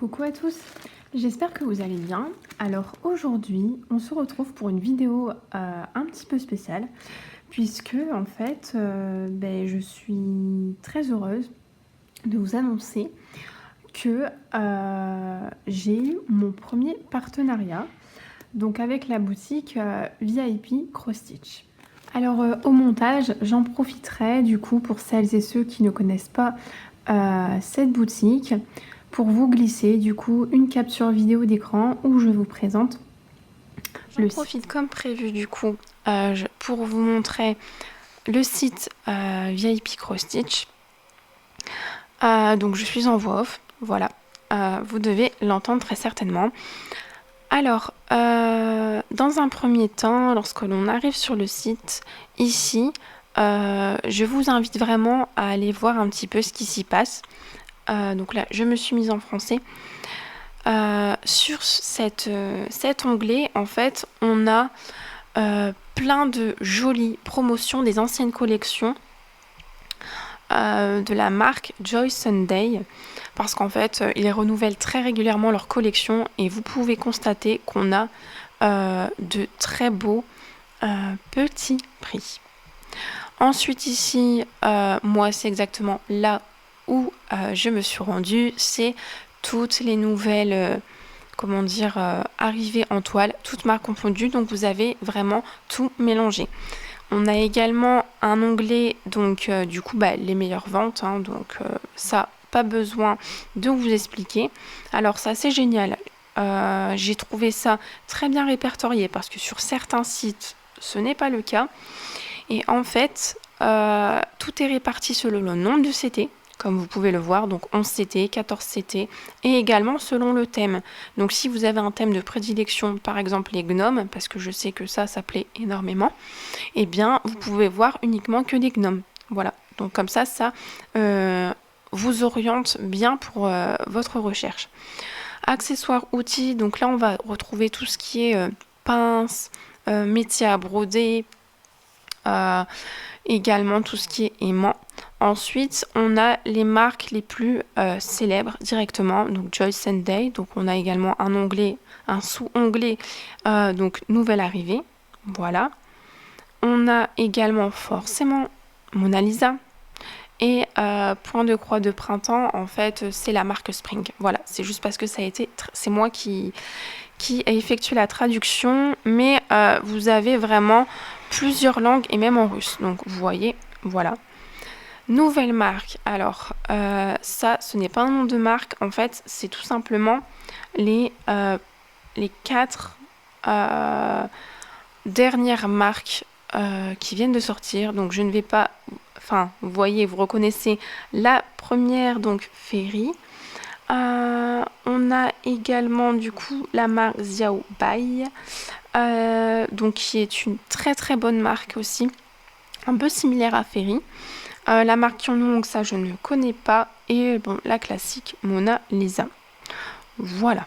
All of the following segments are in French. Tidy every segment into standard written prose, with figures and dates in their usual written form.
Coucou à tous, j'espère que vous allez bien. Alors aujourd'hui, on se retrouve pour une vidéo un petit peu spéciale puisque en fait, je suis très heureuse de vous annoncer que j'ai eu mon premier partenariat donc avec la boutique VIP Cross Stitch. Alors au montage, j'en profiterai du coup pour celles et ceux qui ne connaissent pas cette boutique pour vous glisser du coup une capture vidéo d'écran où je vous présente le site. J'en profite comme prévu du coup pour vous montrer le site VIP Cross Stitch. Donc je suis en voix off, voilà, vous devez l'entendre très certainement. Alors, dans un premier temps, lorsque l'on arrive sur le site, ici, je vous invite vraiment à aller voir un petit peu ce qui s'y passe. Donc là, je me suis mise en français. Sur cet onglet, en fait, on a plein de jolies promotions des anciennes collections de la marque Joy Sunday, parce qu'en fait, ils renouvellent très régulièrement leur collection et vous pouvez constater qu'on a de très beaux petits prix. Ensuite ici, moi c'est exactement là où je me suis rendue, c'est toutes les nouvelles arrivées en toile, toutes marques confondues, donc vous avez vraiment tout mélangé. On a également un onglet, donc les meilleures ventes, donc ça, pas besoin de vous expliquer. Alors ça, c'est génial. J'ai trouvé ça très bien répertorié parce que sur certains sites, ce n'est pas le cas. Et en fait, tout est réparti selon le nombre de CT, comme vous pouvez le voir, donc 11 CT, 14 CT, et également selon le thème. Donc si vous avez un thème de prédilection, par exemple les gnomes, parce que je sais que ça plaît énormément, eh bien vous pouvez voir uniquement que des gnomes. Voilà, donc comme ça vous oriente bien pour votre recherche. Accessoires, outils, donc là on va retrouver tout ce qui est pince, métier à broder, également tout ce qui est aimant. Ensuite, on a les marques les plus célèbres directement, donc Joy Sunday. Donc on a également un sous-onglet, donc nouvelle arrivée. Voilà. On a également forcément Mona Lisa. Et point de croix de printemps, en fait, c'est la marque Spring. Voilà, c'est juste parce que c'est moi qui a effectué la traduction, mais vous avez vraiment plusieurs langues et même en russe. Donc vous voyez, voilà. Nouvelle marque. Alors ça, ce n'est pas un nom de marque. En fait, c'est tout simplement les 4 dernières marques qui viennent de sortir. Donc je ne vais pas... Enfin, vous voyez, vous reconnaissez la première, donc Ferry. On a également du coup la marque Xiao Bai, donc qui est une très très bonne marque aussi, un peu similaire à Ferry. La marque Kyonong, ça je ne connais pas, et bon, la classique Mona Lisa. Voilà.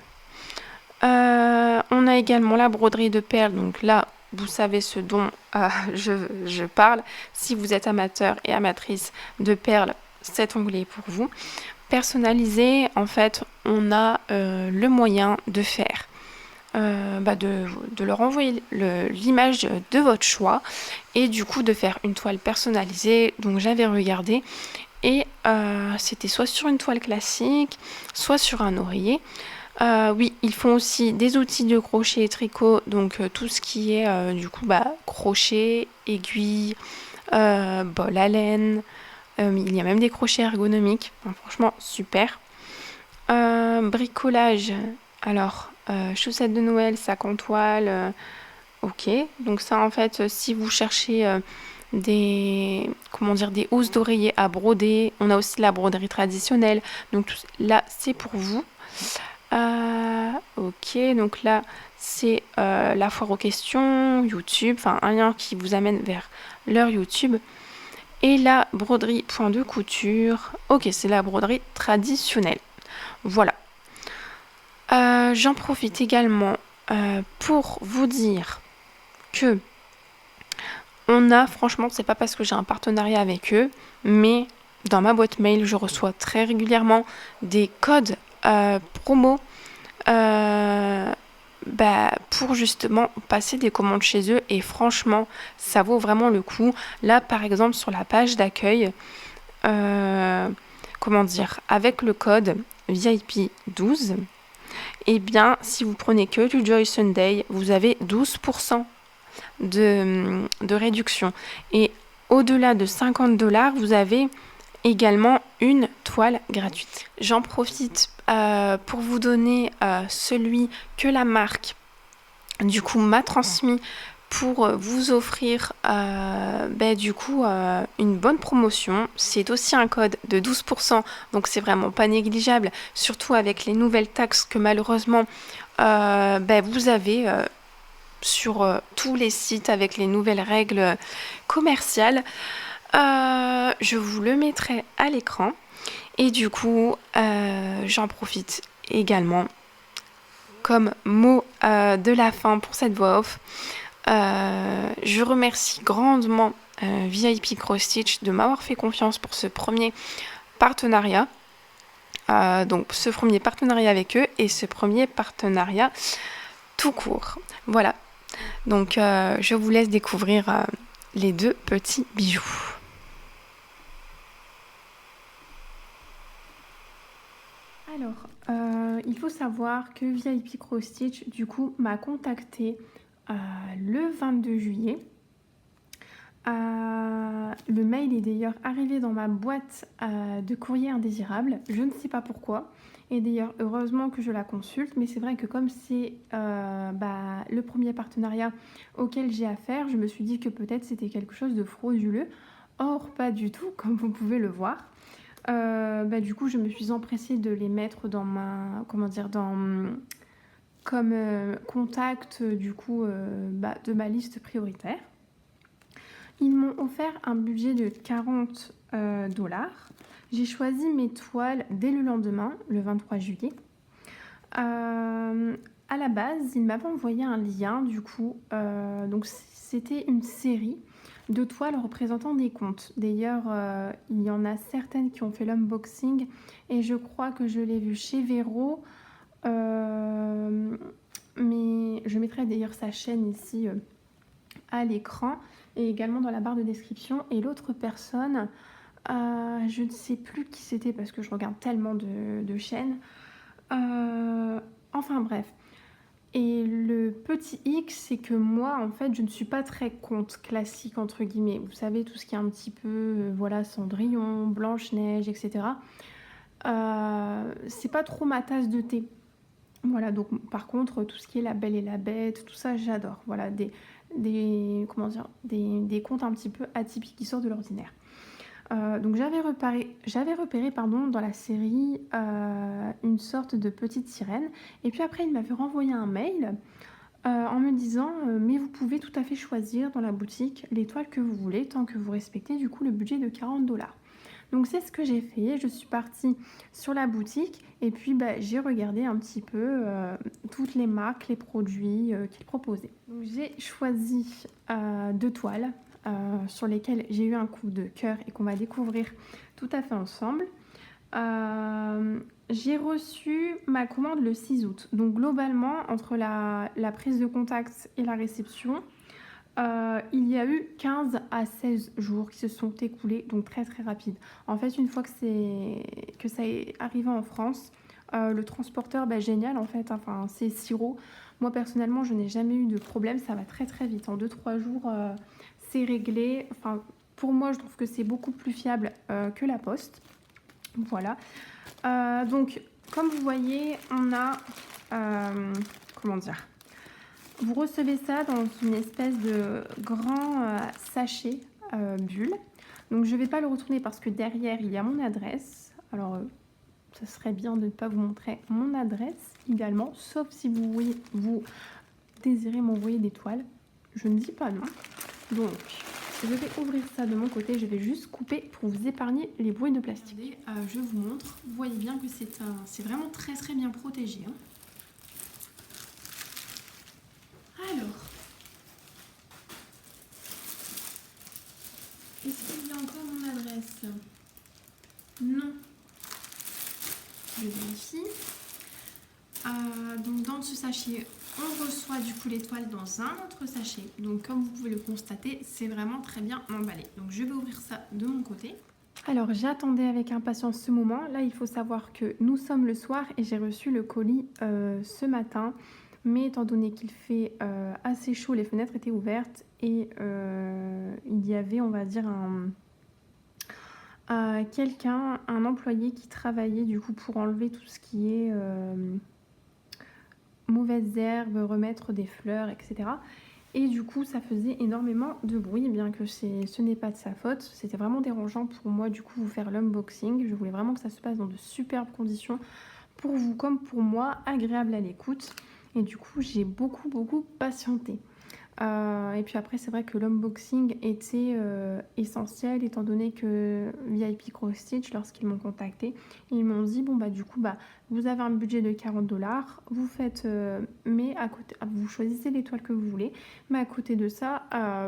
On a également la broderie de perles, donc là vous savez ce dont je parle. Si vous êtes amateur et amatrice de perles, cet onglet est pour vous. Personnalisé, en fait, on a le moyen de faire, de leur envoyer l'image de votre choix et du coup de faire une toile personnalisée. Donc j'avais regardé et c'était soit sur une toile classique, soit sur un oreiller. Oui, ils font aussi des outils de crochet et tricot, donc tout ce qui est crochet, aiguille, bol à laine. Il y a même des crochets ergonomiques, enfin, franchement super. Bricolage, alors chaussettes de Noël, sac en toile, ok. Donc ça en fait, si vous cherchez des housses d'oreiller à broder, on a aussi la broderie traditionnelle, donc là c'est pour vous. Ok, donc là c'est la foire aux questions, YouTube, enfin un lien qui vous amène vers leur YouTube. Et la broderie point de couture, ok, c'est la broderie traditionnelle. Voilà. J'en profite également pour vous dire que franchement, c'est pas parce que j'ai un partenariat avec eux, mais dans ma boîte mail, je reçois très régulièrement des codes promo pour justement passer des commandes chez eux, et franchement ça vaut vraiment le coup. Là par exemple sur la page d'accueil, comment dire, avec le code VIP 12, et bien si vous prenez que du Joy Sunday, vous avez 12% de réduction, et au-delà de 50 $, vous avez également une toile gratuite. J'en profite pour vous donner celui que la marque du coup m'a transmis pour vous offrir une bonne promotion. C'est aussi un code de 12%, donc c'est vraiment pas négligeable, surtout avec les nouvelles taxes que malheureusement vous avez sur tous les sites avec les nouvelles règles commerciales. Je vous le mettrai à l'écran, et du coup j'en profite également comme mot de la fin pour cette voix off. Je remercie grandement VIP Cross Stitch de m'avoir fait confiance pour ce premier partenariat. Donc ce premier partenariat avec eux et ce premier partenariat tout court. Voilà. Donc je vous laisse découvrir les deux petits bijoux. Alors, il faut savoir que VIP Cross Stitch, du coup, m'a contacté le 22 juillet. Le mail est d'ailleurs arrivé dans ma boîte de courrier indésirable. Je ne sais pas pourquoi. Et d'ailleurs, heureusement que je la consulte. Mais c'est vrai que comme c'est le premier partenariat auquel j'ai affaire, je me suis dit que peut-être c'était quelque chose de frauduleux. Or, pas du tout, comme vous pouvez le voir. Du coup, je me suis empressée de les mettre dans ma, comme contact du coup de ma liste prioritaire. Ils m'ont offert un budget de 40 $. J'ai choisi mes toiles dès le lendemain, le 23 juillet. À la base, ils m'avaient envoyé un lien, du coup, donc c'était une série de toiles représentant des contes. D'ailleurs, il y en a certaines qui ont fait l'unboxing, et je crois que je l'ai vu chez Vero. Mais je mettrai d'ailleurs sa chaîne ici à l'écran et également dans la barre de description. Et l'autre personne, je ne sais plus qui c'était parce que je regarde tellement de chaînes. Enfin bref. Et le petit X, c'est que moi, en fait, je ne suis pas très conte classique, entre guillemets. Vous savez, tout ce qui est un petit peu, Cendrillon, Blanche-Neige, etc. C'est pas trop ma tasse de thé. Voilà, donc par contre, tout ce qui est La Belle et la Bête, tout ça, j'adore. Voilà, des contes un petit peu atypiques qui sortent de l'ordinaire. Donc j'avais repéré dans la série une sorte de petite sirène. Et puis après, il m'avait renvoyé un mail en me disant mais vous pouvez tout à fait choisir dans la boutique l'étoile que vous voulez, tant que vous respectez du coup le budget de 40 $. Donc c'est ce que j'ai fait. Je suis partie sur la boutique et puis j'ai regardé un petit peu toutes les marques, les produits qu'ils proposaient. Donc j'ai choisi 2 toiles sur lesquelles j'ai eu un coup de cœur et qu'on va découvrir tout à fait ensemble. J'ai reçu ma commande le 6 août. Donc globalement, entre la prise de contact et la réception, il y a eu 15 à 16 jours qui se sont écoulés, donc très très rapide. En fait, une fois que ça est arrivé en France, le transporteur, génial en fait, enfin c'est Siro. Moi personnellement, je n'ai jamais eu de problème, ça va très très vite. En 2-3 jours, c'est réglé. Enfin, pour moi, je trouve que c'est beaucoup plus fiable que la poste. Voilà. Donc, comme vous voyez, on a... Vous recevez ça dans une espèce de grand sachet bulle. Donc, je ne vais pas le retourner parce que derrière, il y a mon adresse. Alors, ça serait bien de ne pas vous montrer mon adresse également, sauf si vous désirez m'envoyer des toiles. Je ne dis pas non. Donc, je vais ouvrir ça de mon côté. Je vais juste couper pour vous épargner les bruits de plastique. Regardez, je vous montre. Vous voyez bien que c'est vraiment très très bien protégé. Hein. Alors, est-ce qu'il y a encore mon adresse? Non. Je vérifie. Donc dans ce sachet, on reçoit du coup l'étoile dans un autre sachet. Donc comme vous pouvez le constater, c'est vraiment très bien emballé. Donc je vais ouvrir ça de mon côté. Alors j'attendais avec impatience ce moment. Là il faut savoir que nous sommes le soir et j'ai reçu le colis ce matin. Mais étant donné qu'il fait assez chaud, les fenêtres étaient ouvertes et il y avait, on va dire, quelqu'un, un employé qui travaillait du coup pour enlever tout ce qui est mauvaises herbes, remettre des fleurs, etc. Et du coup, ça faisait énormément de bruit, bien que ce n'est pas de sa faute. C'était vraiment dérangeant pour moi, du coup, vous faire l'unboxing. Je voulais vraiment que ça se passe dans de superbes conditions pour vous comme pour moi, agréable à l'écoute. Et du coup, j'ai beaucoup patienté. Et puis après, c'est vrai que l'unboxing était essentiel étant donné que VIP Cross Stitch, lorsqu'ils m'ont contacté, ils m'ont dit bon bah du coup bah vous avez un budget de 40$, vous faites mais à côté vous choisissez l'étoile que vous voulez, mais à côté de ça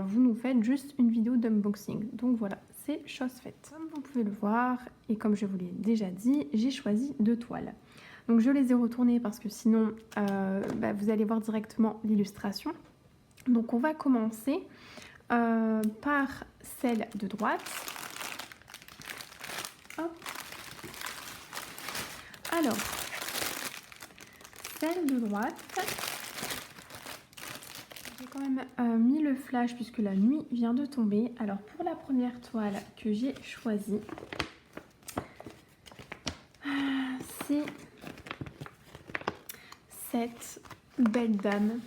vous nous faites juste une vidéo d'unboxing. Donc voilà, c'est chose faite. Comme vous pouvez le voir et comme je vous l'ai déjà dit, j'ai choisi 2 toiles. Donc je les ai retournées parce que sinon vous allez voir directement l'illustration. Donc on va commencer par celle de droite. Hop. Alors, celle de droite, j'ai quand même mis le flash puisque la nuit vient de tomber. Alors pour la première toile que j'ai choisie, c'est cette belle dame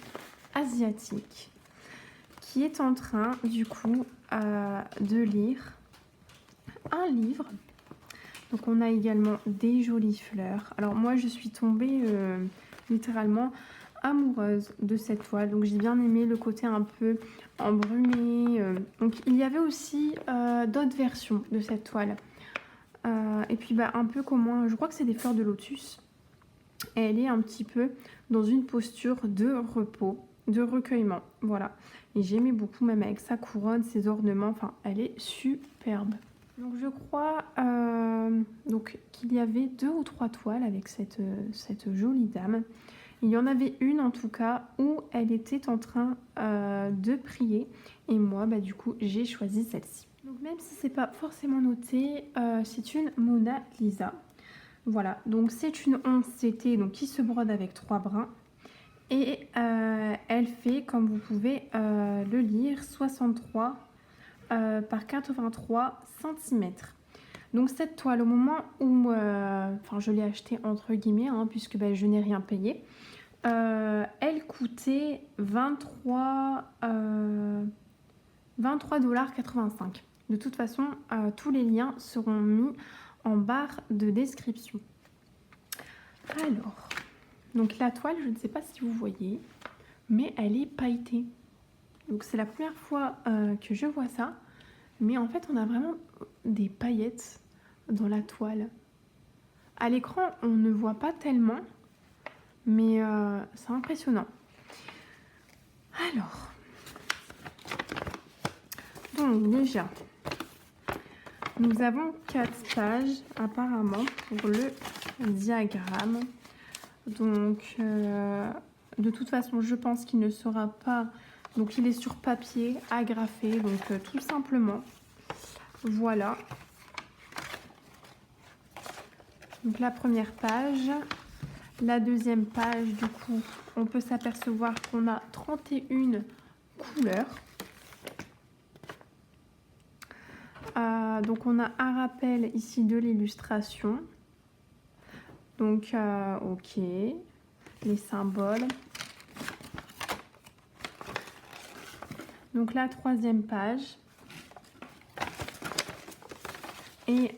asiatique qui est en train du coup de lire un livre. Donc on a également des jolies fleurs. Alors moi je suis tombée littéralement amoureuse de cette toile. Donc j'ai bien aimé le côté un peu embrumé. Donc il y avait aussi d'autres versions de cette toile. Et puis un peu comme moi, je crois que c'est des fleurs de lotus. Et elle est un petit peu dans une posture de repos, de recueillement. Voilà. Et j'aimais beaucoup, même avec sa couronne, ses ornements. Enfin, elle est superbe. Donc je crois qu'il y avait 2 ou 3 toiles avec cette jolie dame. Il y en avait une en tout cas où elle était en train de prier. Et moi, du coup, j'ai choisi celle-ci. Donc même si c'est pas forcément noté, c'est une Mona Lisa. Voilà, donc c'est une 11 CT donc qui se brode avec 3 brins et elle fait, comme vous pouvez le lire, 63 par 83 cm. Donc cette toile, au moment où je l'ai achetée entre guillemets, puisque je n'ai rien payé, elle coûtait 23,85 $. De toute façon, tous les liens seront mis en barre de description. Alors, donc la toile, je ne sais pas si vous voyez, mais elle est pailletée. Donc c'est la première fois que je vois ça, mais en fait on a vraiment des paillettes dans la toile. À l'écran, on ne voit pas tellement, mais c'est impressionnant. Alors, donc déjà, nous avons 4 pages apparemment pour le diagramme. Donc de toute façon je pense qu'il ne sera pas, donc il est sur papier agrafé, donc tout simplement voilà. Donc la première page, la deuxième page, du coup on peut s'apercevoir qu'on a 31 couleurs. Donc on a un rappel ici de l'illustration. Donc ok, les symboles. Donc la troisième page. Et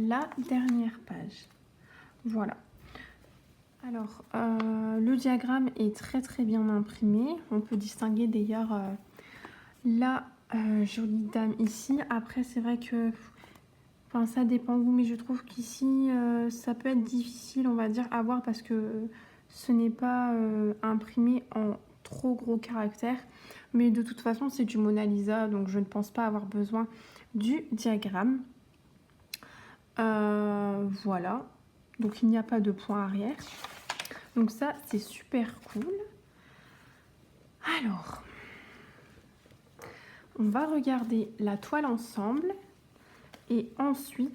la dernière page. Voilà. Alors le diagramme est très bien imprimé. On peut distinguer d'ailleurs la jolie dame ici. Après c'est vrai que ça dépend où, mais je trouve qu'ici ça peut être difficile, on va dire, à voir parce que ce n'est pas imprimé en trop gros caractères. Mais de toute façon, c'est du Mona Lisa, donc je ne pense pas avoir besoin du diagramme. Voilà. Donc il n'y a pas de point arrière. Donc ça, c'est super cool. Alors, on va regarder la toile ensemble. Et ensuite,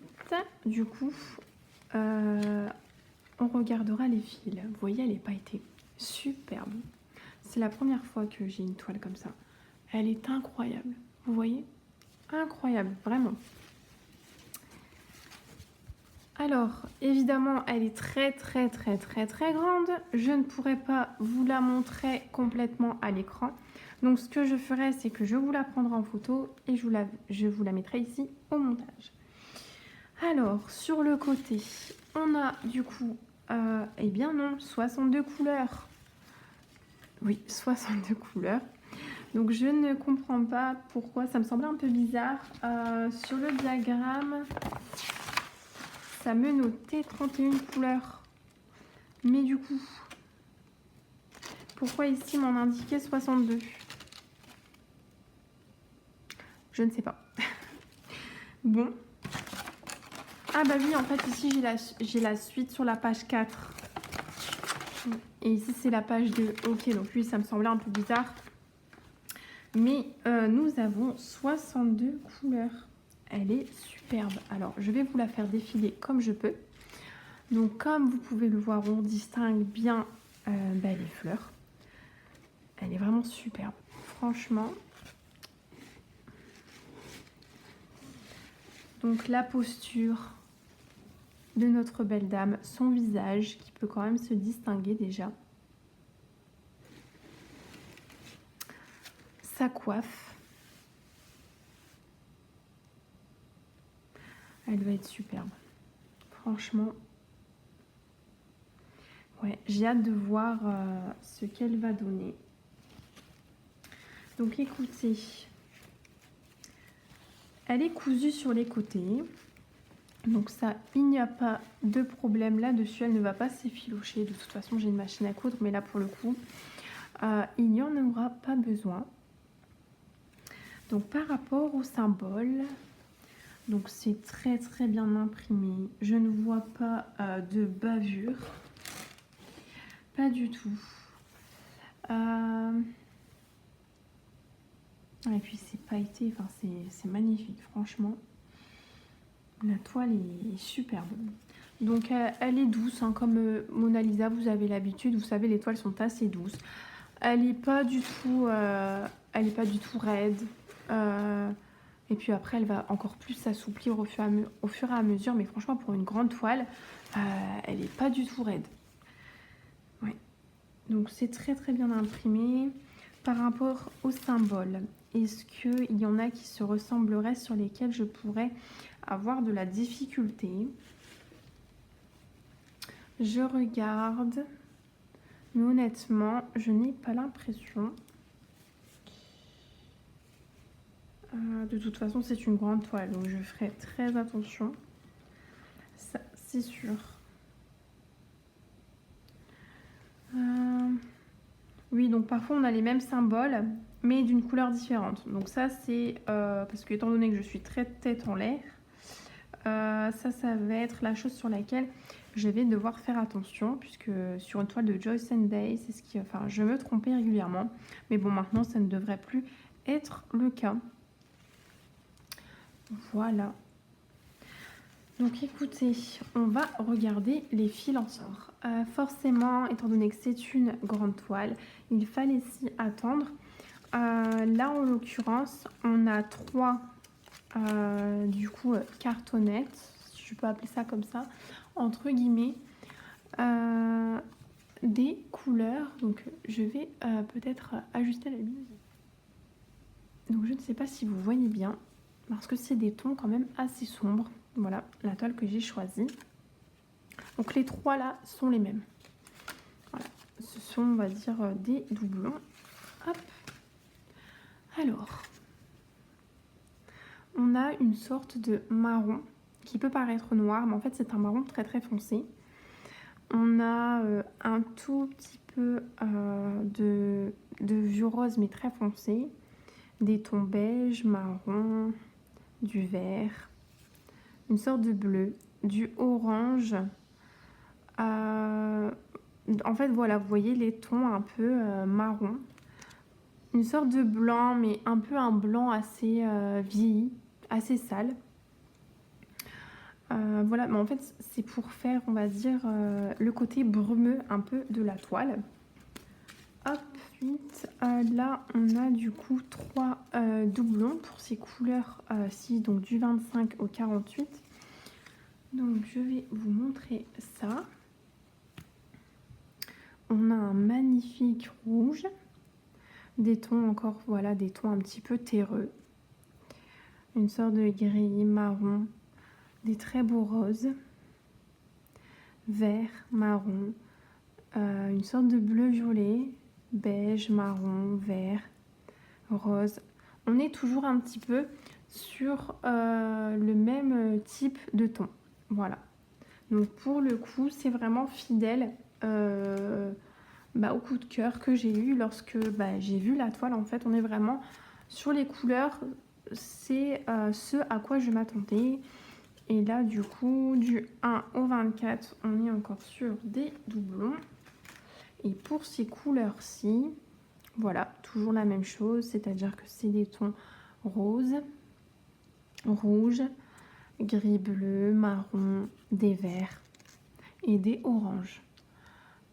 du coup, on regardera les fils. Vous voyez, elle est pailletée. Superbe. C'est la première fois que j'ai une toile comme ça. Elle est incroyable. Vous voyez? Incroyable, vraiment. Alors, évidemment, elle est très grande. Je ne pourrais pas vous la montrer complètement à l'écran. Donc, ce que je ferai, c'est que je vous la prendrai en photo et je vous la mettrai ici au montage. Alors, sur le côté, on a du coup, eh bien non, 62 couleurs. Oui, 62 couleurs. Donc, je ne comprends pas pourquoi. Ça me semblait un peu bizarre. Sur le diagramme... ça me notait 31 couleurs. Mais du coup, pourquoi ici m'en indiquait 62? Je ne sais pas. Bon. Ah bah oui, en fait, ici, j'ai la suite sur la page 4. Et ici, c'est la page 2. Ok, donc oui, ça me semblait un peu bizarre. Mais nous avons 62 couleurs. Elle est superbe. Alors, je vais vous la faire défiler comme je peux. Donc, comme vous pouvez le voir, on distingue bien les fleurs. Elle est vraiment superbe. Franchement. Donc, la posture de notre belle dame. Son visage qui peut quand même se distinguer déjà. Sa coiffe. Elle va être superbe. Franchement. Ouais, j'ai hâte de voir ce qu'elle va donner. Donc écoutez, elle est cousue sur les côtés. Donc ça, il n'y a pas de problème là-dessus. Elle ne va pas s'effilocher. De toute façon, j'ai une machine à coudre. Mais là, pour le coup, il n'y en aura pas besoin. Donc par rapport au symbole, donc c'est très bien imprimé. Je ne vois pas de bavure. Pas du tout. Et puis c'est pailleté, enfin c'est magnifique, franchement. La toile est superbe. Donc elle est douce, hein, comme Mona Lisa, vous avez l'habitude. Vous savez, les toiles sont assez douces. Elle n'est pas du tout, raide. Et puis après, elle va encore plus s'assouplir au fur et à mesure. Mais franchement, pour une grande toile, elle n'est pas du tout raide. Ouais. Donc c'est très bien imprimé. Par rapport au symbole, est-ce qu'il y en a qui se ressembleraient, sur lesquels je pourrais avoir de la difficulté? Je regarde, mais honnêtement, je n'ai pas l'impression. De toute façon, c'est une grande toile, donc je ferai très attention. Ça, c'est sûr. Oui, donc parfois on a les mêmes symboles, mais d'une couleur différente. Donc ça, c'est parce que étant donné que je suis très tête en l'air, ça va être la chose sur laquelle je vais devoir faire attention, puisque sur une toile de Joyce Day, c'est ce qui, enfin, je me trompais régulièrement. Mais bon, maintenant, ça ne devrait plus être le cas. Voilà. Donc écoutez, on va regarder les fils ensemble. Forcément, étant donné que c'est une grande toile, il fallait s'y attendre. Là, en l'occurrence, on a 3 du coup cartonnettes, si je peux appeler ça comme ça, entre guillemets, des couleurs. Donc je vais peut-être ajuster la luminosité. Donc je ne sais pas si vous voyez bien, parce que c'est des tons quand même assez sombres. Voilà la toile que j'ai choisie. Donc les 3 là sont les mêmes. Voilà, ce sont, on va dire, des doublons. Hop. Alors, on a une sorte de marron qui peut paraître noir, mais en fait c'est un marron très foncé. On a un tout petit peu de vieux rose, mais très foncé. Des tons beige, marron, du vert, une sorte de bleu, du orange, En fait, voilà, vous voyez les tons un peu marron. Une sorte de blanc, mais un peu un blanc assez vieilli, assez sale. Voilà, mais en fait, c'est pour faire, on va dire, le côté brumeux un peu de la toile. Hop, ensuite, là, on a du coup 3 doublons pour ces couleurs-ci, donc du 25 au 48. Donc, je vais vous montrer ça. On a un magnifique rouge, des tons encore, voilà, des tons un petit peu terreux. Une sorte de gris marron, des très beaux roses, vert, marron, une sorte de bleu violet, beige, marron, vert, rose. On est toujours un petit peu sur le même type de ton. Voilà. Donc pour le coup, c'est vraiment fidèle au coup de cœur que j'ai eu lorsque j'ai vu la toile. En fait, on est vraiment sur les couleurs. C'est ce à quoi je m'attendais. Et là, du coup, du 1 au 24, on est encore sur des doublons. Et pour ces couleurs-ci, voilà, toujours la même chose, c'est-à-dire que c'est des tons roses, rouge, gris bleu, marron, des verts et des oranges.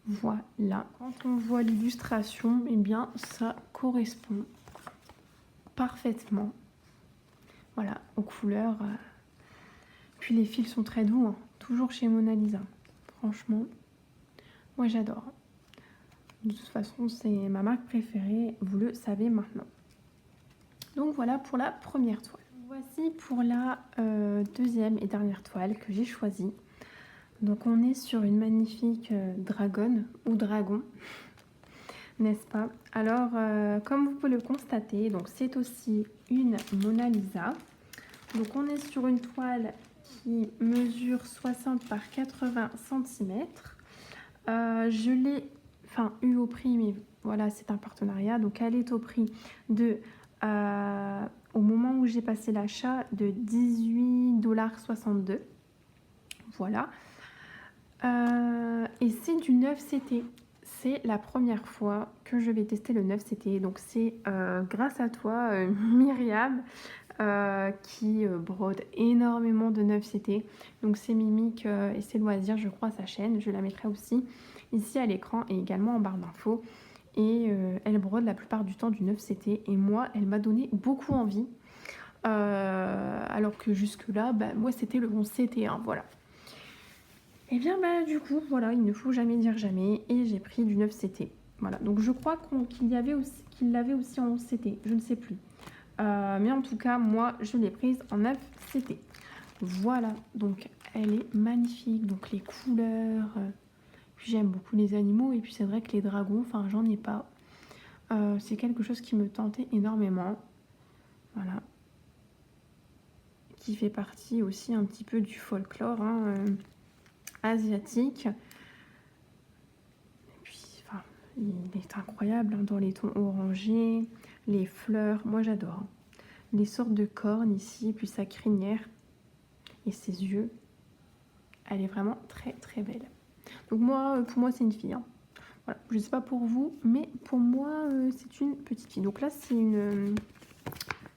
Voilà, quand on voit l'illustration, eh bien ça correspond parfaitement, voilà, aux couleurs. Puis les fils sont très doux, hein, toujours chez Mona Lisa. Franchement, moi j'adore. De toute façon, c'est ma marque préférée, vous le savez maintenant. Donc voilà pour la première toile. Voici pour la deuxième et dernière toile que j'ai choisie. Donc on est sur une magnifique dragonne ou dragon, n'est-ce pas? Alors comme vous pouvez le constater, donc c'est aussi une Mona Lisa. Donc on est sur une toile qui mesure 60 par 80 cm. Je l'ai eu au prix, mais voilà, c'est un partenariat. Donc elle est au prix de, au moment où j'ai passé l'achat, de 18,62 $. Voilà. Et c'est du 9CT. C'est la première fois que je vais tester le 9CT. Donc c'est grâce à toi, Myriam, qui brode énormément de 9CT. Donc c'est Mimique et ses loisirs, je crois, sa chaîne. Je la mettrai aussi ici à l'écran et également en barre d'infos. Et elle brode la plupart du temps du 9CT. Et moi, elle m'a donné beaucoup envie. Alors que jusque-là, moi, c'était le 11CT. Hein, voilà. Et bien, du coup, voilà, il ne faut jamais dire jamais. Et j'ai pris du 9CT. Voilà. Donc je crois qu'il l'avait aussi en 11CT. Je ne sais plus. Mais en tout cas, moi, je l'ai prise en 9CT. Voilà, donc elle est magnifique. Donc les couleurs, puis j'aime beaucoup les animaux. Et puis c'est vrai que les dragons, j'en ai pas. C'est quelque chose qui me tentait énormément. Voilà. Qui fait partie aussi un petit peu du folklore asiatique. Et puis, il est incroyable dans les tons orangés, les fleurs. Moi, j'adore. Les sortes de cornes ici, puis sa crinière et ses yeux. Elle est vraiment très très belle. Donc moi, pour moi, c'est une fille. Hein. Voilà. Je ne sais pas pour vous, mais pour moi, c'est une petite fille. Donc là, c'est une...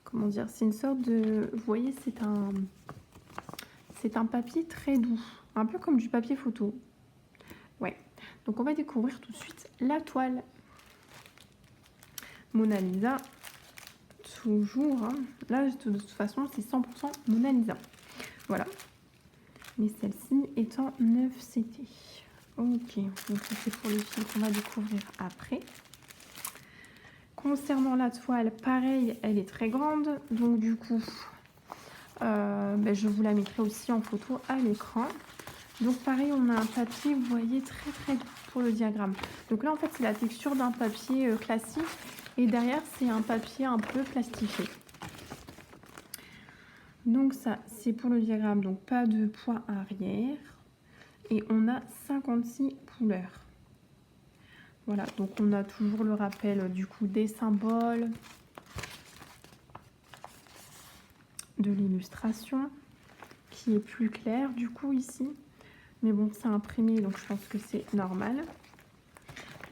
comment dire? C'est une sorte de... Vous voyez, c'est un papier très doux. Un peu comme du papier photo. Ouais. Donc on va découvrir tout de suite la toile. Mona Lisa. Toujours. Hein. Là, de toute façon, c'est 100% Mona Lisa. Voilà. Mais celle-ci est en 9CT. Ok, donc c'est pour les filles qu'on va découvrir après. Concernant la toile, pareil, elle est très grande. Donc du coup, je vous la mettrai aussi en photo à l'écran. Donc pareil, on a un papier, vous voyez, très très doux pour le diagramme. Donc là, en fait, c'est la texture d'un papier classique. Et derrière, c'est un papier un peu plastifié. Donc ça, c'est pour le diagramme. Donc pas de point arrière. Et on a 56 couleurs. Voilà, donc on a toujours le rappel du coup des symboles, de l'illustration, qui est plus claire du coup ici. Mais bon, c'est imprimé, donc je pense que c'est normal.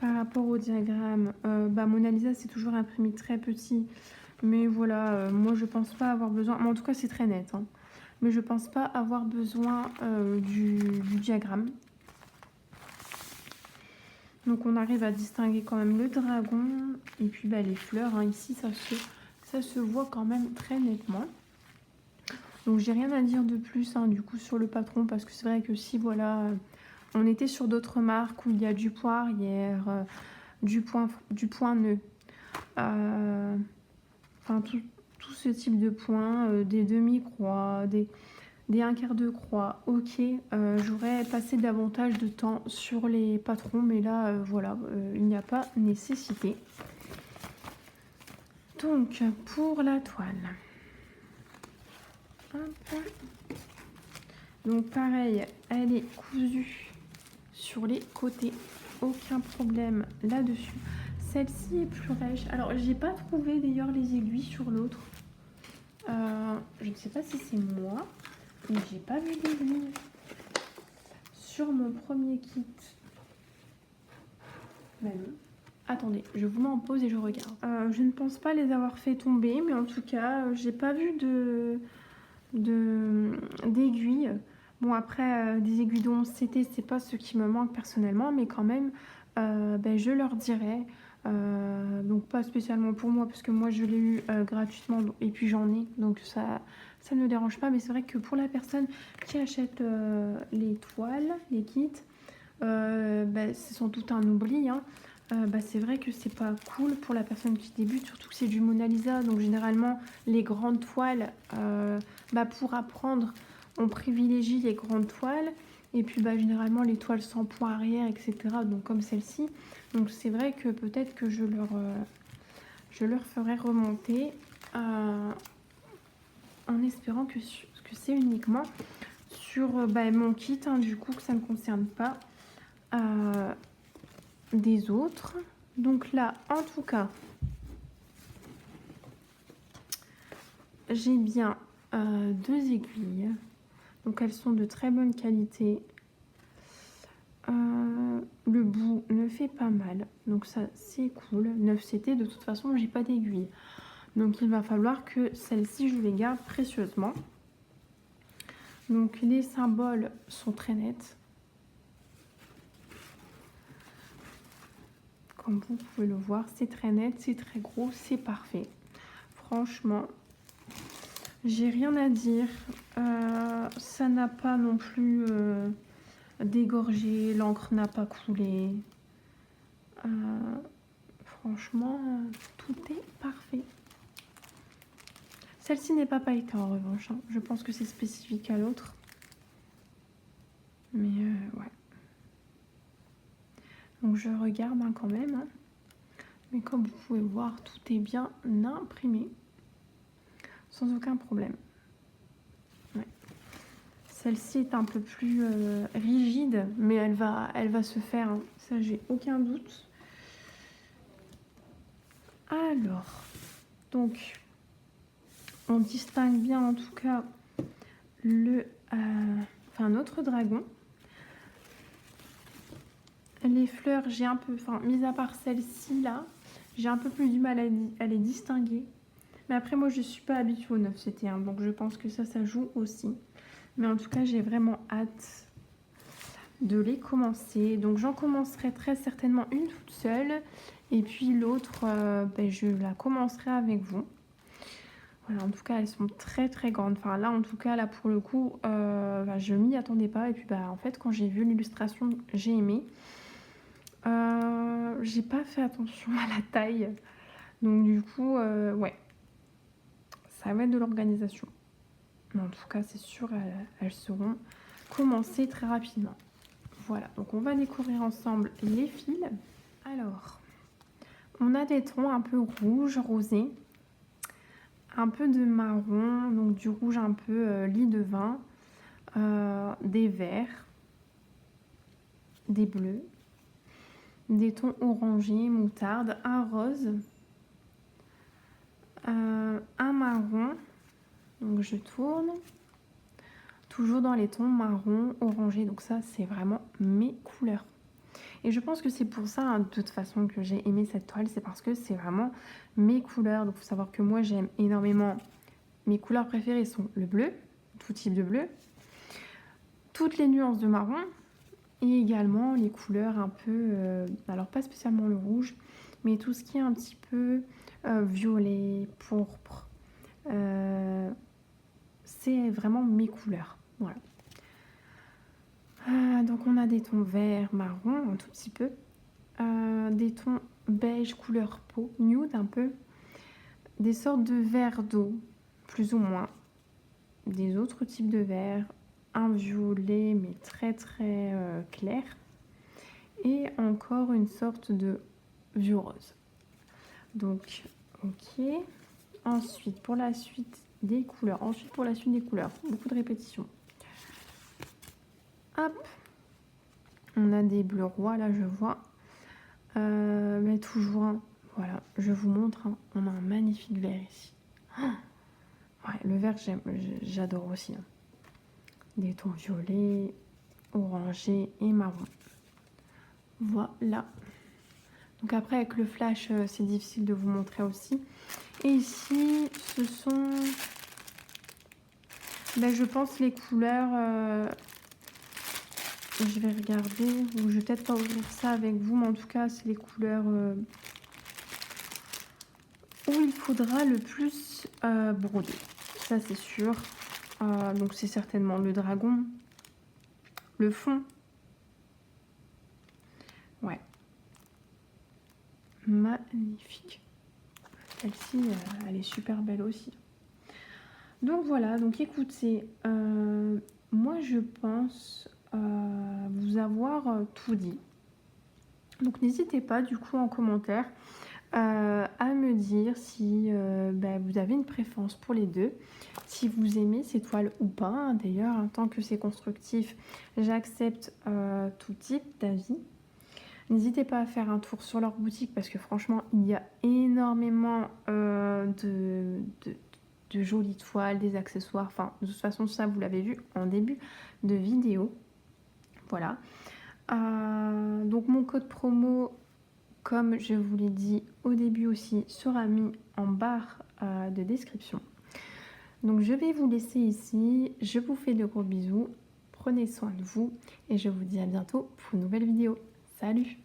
Par rapport au diagramme, Mona Lisa c'est toujours imprimé très petit. Mais voilà, moi je pense pas avoir besoin, mais en tout cas c'est très net, hein. Mais je pense pas avoir besoin du diagramme. Donc on arrive à distinguer quand même le dragon et puis les fleurs, hein. Ici ça se voit quand même très nettement. Donc j'ai rien à dire de plus, hein, du coup sur le patron, parce que c'est vrai que si voilà, on était sur d'autres marques où il y a du poirière, du point nœud, enfin tout ce type de points, des demi-croix, des un quart de croix, ok, j'aurais passé davantage de temps sur les patrons, mais là voilà, il n'y a pas nécessité. Donc pour la toile, hop. Donc pareil, elle est cousue sur les côtés, aucun problème là-dessus. Celle-ci est plus rêche. Alors j'ai pas trouvé d'ailleurs les aiguilles sur l'autre. Je ne sais pas si c'est moi, mais j'ai pas vu d'aiguilles sur mon premier kit. Ben non. Attendez, je vous mets en pause et je regarde. Je ne pense pas les avoir fait tomber, mais en tout cas, j'ai pas vu d'aiguilles. Bon après, des aiguilles de 11 CT, c'est pas ce qui me manque personnellement, mais quand même, je leur dirai. Donc pas spécialement pour moi, parce que moi je l'ai eu gratuitement, et puis j'en ai, donc ça ne me dérange pas. Mais c'est vrai que pour la personne qui achète les toiles, les kits, c'est sans doute un oubli, hein. C'est vrai que c'est pas cool pour la personne qui débute, surtout que c'est du Mona Lisa. Donc généralement les grandes toiles, pour apprendre, on privilégie les grandes toiles. Et puis généralement les toiles sans point arrière, etc. Donc comme celle-ci. Donc c'est vrai que peut-être que je leur ferai remonter en espérant que c'est uniquement sur mon kit, hein, du coup que ça ne concerne pas des autres. Donc là en tout cas j'ai bien 2 aiguilles, donc elles sont de très bonne qualité. Le bout ne fait pas mal, donc ça c'est cool. 9 CT, de toute façon j'ai pas d'aiguille, donc il va falloir que celles-ci je les garde précieusement. Donc les symboles sont très nets, comme vous pouvez le voir, c'est très net, c'est très gros, c'est parfait. Franchement, j'ai rien à dire. Ça n'a pas non plus dégorgé, l'encre n'a pas coulé. Franchement, tout est parfait. Celle-ci n'est pas pailletée en revanche, hein. Je pense que c'est spécifique à l'autre. Mais ouais. Donc je regarde quand même, hein. Mais comme vous pouvez voir, tout est bien imprimé. Sans aucun problème. Ouais. Celle-ci est un peu plus rigide, mais elle va se faire, hein. Ça, j'ai aucun doute. Alors, donc, on distingue bien en tout cas notre dragon. Les fleurs, j'ai un peu, mis à part celle-ci là, j'ai un peu plus du mal à les distinguer. Mais après, moi, je suis pas habituée au 9CT1, donc je pense que ça joue aussi. Mais en tout cas, j'ai vraiment hâte de les commencer. Donc, j'en commencerai très certainement une toute seule. Et puis l'autre, je la commencerai avec vous. Voilà, en tout cas, elles sont très très grandes. Enfin, là, en tout cas, là, pour le coup, je m'y attendais pas. Et puis, en fait, quand j'ai vu l'illustration, j'ai aimé. J'ai pas fait attention à la taille. Donc, du coup, ouais. Ça va être de l'organisation. Mais en tout cas, c'est sûr, elles seront commencées très rapidement. Voilà, donc on va découvrir ensemble les fils. Alors, on a des tons un peu rouge, rosé, un peu de marron, donc du rouge un peu lit de vin, des verts, des bleus, des tons orangés, moutarde, un rose, un marron, donc je tourne, toujours dans les tons marron, orangé, donc ça c'est vraiment mes couleurs. Et je pense que c'est pour ça, hein, de toute façon, que j'ai aimé cette toile. C'est parce que c'est vraiment mes couleurs. Donc, il faut savoir que moi, j'aime énormément... Mes couleurs préférées sont le bleu, tout type de bleu, toutes les nuances de marron et également les couleurs un peu... alors, pas spécialement le rouge, mais tout ce qui est un petit peu violet, pourpre. C'est vraiment mes couleurs. Voilà. Donc, on a des tons vert, marron, un tout petit peu. Des tons beige couleur peau, nude un peu, des sortes de verres d'eau, plus ou moins, des autres types de verres, un violet mais très très clair, et encore une sorte de vieux rose. Donc, ok. Ensuite, pour la suite des couleurs, beaucoup de répétitions. Hop, on a des bleus rois, là je vois. Mais toujours, voilà, je vous montre, hein, on a un magnifique vert ici. Oh, ouais, le vert, j'adore aussi. Hein. Des tons violets, orangés et marron. Voilà. Donc après, avec le flash, c'est difficile de vous montrer aussi. Et ici, ce sont, ben, je pense, les couleurs... je vais regarder, ou je vais peut-être pas ouvrir ça avec vous, mais en tout cas, c'est les couleurs... où il faudra le plus broder, ça c'est sûr. Donc c'est certainement le dragon, le fond, ouais, magnifique. Celle-ci, elle est super belle aussi. Donc voilà, donc écoutez, moi je pense vous avoir tout dit. Donc n'hésitez pas du coup en commentaire à me dire si vous avez une préférence pour les deux, si vous aimez ces toiles ou pas. Hein. D'ailleurs, en tant que c'est constructif, j'accepte tout type d'avis. N'hésitez pas à faire un tour sur leur boutique parce que franchement, il y a énormément de jolies toiles, des accessoires. Enfin, de toute façon, ça, vous l'avez vu en début de vidéo. Voilà. Donc, mon code promo, comme je vous l'ai dit au début aussi, sera mis en barre de description. Donc je vais vous laisser ici, je vous fais de gros bisous, prenez soin de vous et je vous dis à bientôt pour une nouvelle vidéo. Salut!